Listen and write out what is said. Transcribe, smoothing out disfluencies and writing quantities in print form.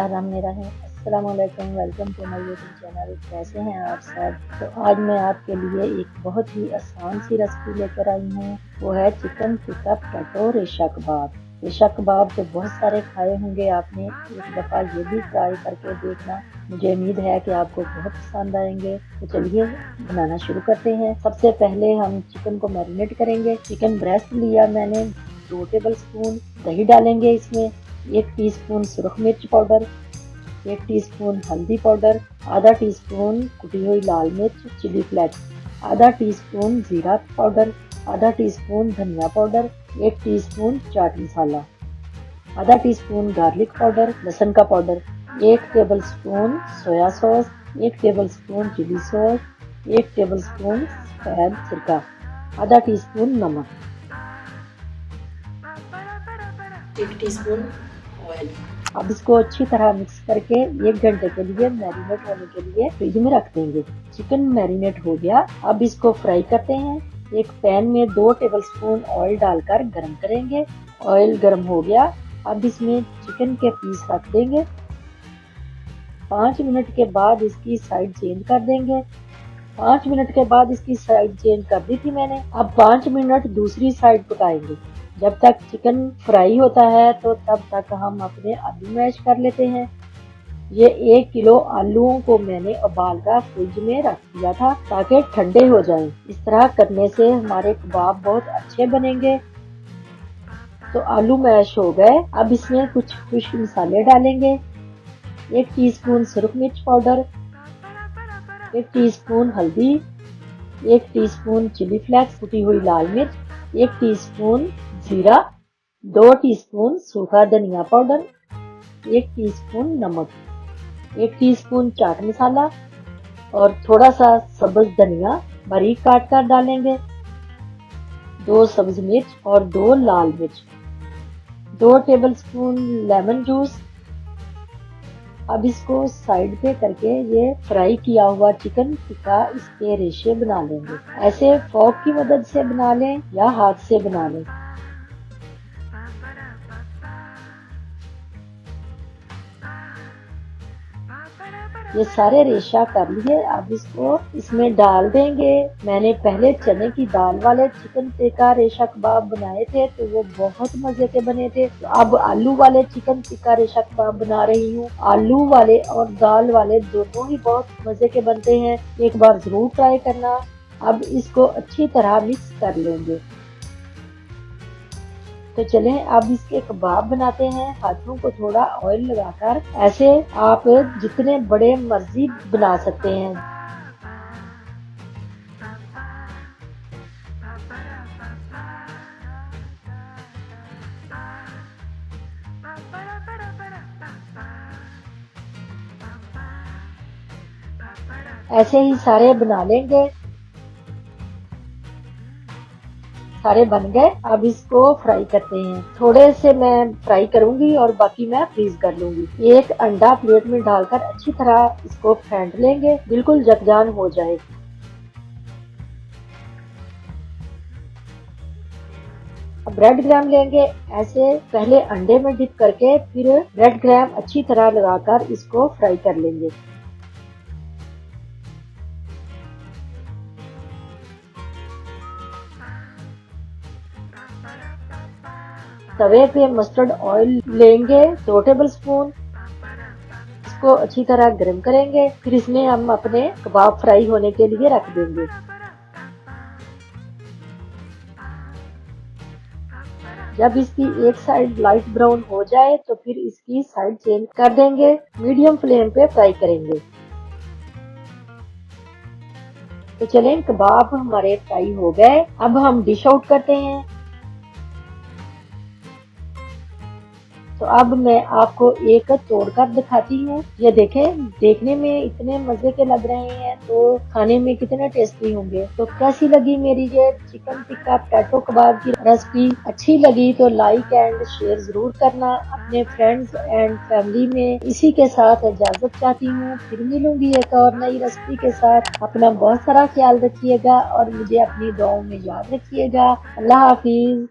बिस्मिल्लाहिर्रहमानिर्रहीम। अस्सलाम वालेकुम, welcome to my YouTube channel. कैसे हैं आप सब? तो आज मैं आपके लिए एक बहुत ही आसान सी रेसिपी लेकर आई हूँ। वो है चिकन टिक्का पोटैटो रेशा कबाब। रेशा कबाब तो बहुत सारे खाए होंगे आपने, एक दफ़ा ये भी ट्राई करके देखना। मुझे उम्मीद है कि आपको बहुत पसंद आएंगे। तो चलिए बनाना शुरू करते हैं। सबसे पहले हम चिकन को मैरिनेट करेंगे। चिकन ब्रेस्ट लिया मैंने, 2 टेबल स्पून दही डालेंगे इसमें, 1 टीस्पून सुरख मिर्च पाउडर, 1 टीस्पून हल्दी पाउडर, आधा टीस्पून कुटी हुई लाल मिर्च चिली फ्लेक्स, आधा टीस्पून जीरा पाउडर, आधा टीस्पून धनिया पाउडर, 1 टीस्पून चाट मसाला, आधा टीस्पून गार्लिक पाउडर लहसुन का पाउडर, 1 tablespoon soya sauce, 1 tablespoon chilli sauce, 1 tablespoon सफेद सिरका, आधा टीस्पून नमक, 1 टीस्पून ऑयल। अब इसको अच्छी तरह मिक्स करके 1 घंटे के लिए मैरिनेट होने के लिए फ्रिज में रख देंगे। चिकन मैरिनेट हो गया, अब इसको फ्राई करते हैं। एक पैन में 2 टेबलस्पून ऑयल डालकर गरम करेंगे। ऑयल गरम हो गया, अब इसमें चिकन के पीस रख देंगे। 5 मिनट के बाद इसकी साइड चेंज कर देंगे। 5 मिनट के बाद इसकी साइड चेंज कर दी थी मैंने। अब 5 मिनट दूसरी साइड पकाएंगे। जब तक चिकन फ्राई होता है तो तब तक हम अपने आलू मैश कर लेते हैं। ये 1 किलो आलूओं को मैंने उबाल कर फ्रिज में रख दिया था ताकि ठंडे हो जाएं। इस तरह करने से हमारे कबाब बहुत अच्छे बनेंगे। तो आलू मैश हो गए, अब इसमें कुछ खुश्क मसाले डालेंगे। 1 टीस्पून सुरख मिर्च पाउडर, 1 टीस्पून हल्दी, 1 टीस्पून चिली फ्लेक्स कुटी हुई लाल मिर्च, 1 टीस्पून जीरा, 2 टीस्पून सूखा धनिया पाउडर, 1 टीस्पून नमक, 1 टीस्पून चाट मसाला और थोड़ा सा सब्ज धनिया बारीक काट कर डालेंगे। 2 सब्ज मिर्च और 2 लाल मिर्च, 2 टेबलस्पून लेमन जूस। अब इसको साइड पे करके ये फ्राई किया हुआ चिकन टिक्का इसके रेशे बना लेंगे। ऐसे फोर्क की मदद से बना लें या हाथ से बना लें। ये सारे रेशा कर लिए, अब इसको इसमें डाल देंगे। मैंने पहले चने की दाल वाले चिकन टिक्का रेशा कबाब बनाए थे तो वो बहुत मजे के बने थे। तो अब आलू वाले चिकन टिक्का रेशा कबाब बना रही हूँ। आलू वाले और दाल वाले दोनों ही बहुत मजे के बनते हैं, एक बार जरूर ट्राई करना। अब इसको अच्छी तरह मिक्स कर लेंगे। तो चलें अब इसके कबाब बनाते हैं। हाथों को थोड़ा ऑयल लगाकर ऐसे आप जितने बड़े मर्जी बना सकते हैं। ऐसे ही सारे बना लेंगे। सारे बन गए, अब इसको फ्राई करते हैं। थोड़े से मैं फ्राई करूंगी और बाकी मैं फ्रीज कर लूंगी। एक अंडा प्लेट में डालकर अच्छी तरह इसको फेंट लेंगे, बिल्कुल जकजान हो जाए। अब ब्रेड क्रैम लेंगे, ऐसे पहले अंडे में डिप करके फिर ब्रेड क्रैम अच्छी तरह लगाकर इसको फ्राई कर लेंगे। तवे पे मस्टर्ड ऑयल लेंगे 2 टेबलस्पून। इसको अच्छी तरह गर्म करेंगे, फिर इसमें हम अपने कबाब फ्राई होने के लिए रख देंगे। जब इसकी एक साइड लाइट ब्राउन हो जाए तो फिर इसकी साइड चेंज कर देंगे। मीडियम फ्लेम पे फ्राई करेंगे। तो चलें, कबाब हमारे फ्राई हो गए, अब हम डिश आउट करते हैं। तो अब मैं आपको एक तोड़कर दिखाती हूँ। ये देखें, देखने में इतने मजे के लग रहे हैं तो खाने में कितने टेस्टी होंगे। तो कैसी लगी मेरी ये चिकन टिक्का पोटैटो कबाब की रेसिपी? अच्छी लगी तो लाइक एंड शेयर जरूर करना अपने फ्रेंड्स एंड फैमिली में। इसी के साथ इजाजत चाहती हूँ, फिर मिलूंगी एक और नई रेसिपी के साथ। अपना बहुत सारा ख्याल रखिएगा और मुझे अपनी दुआओं में याद रखिएगा। अल्लाह हाफिज।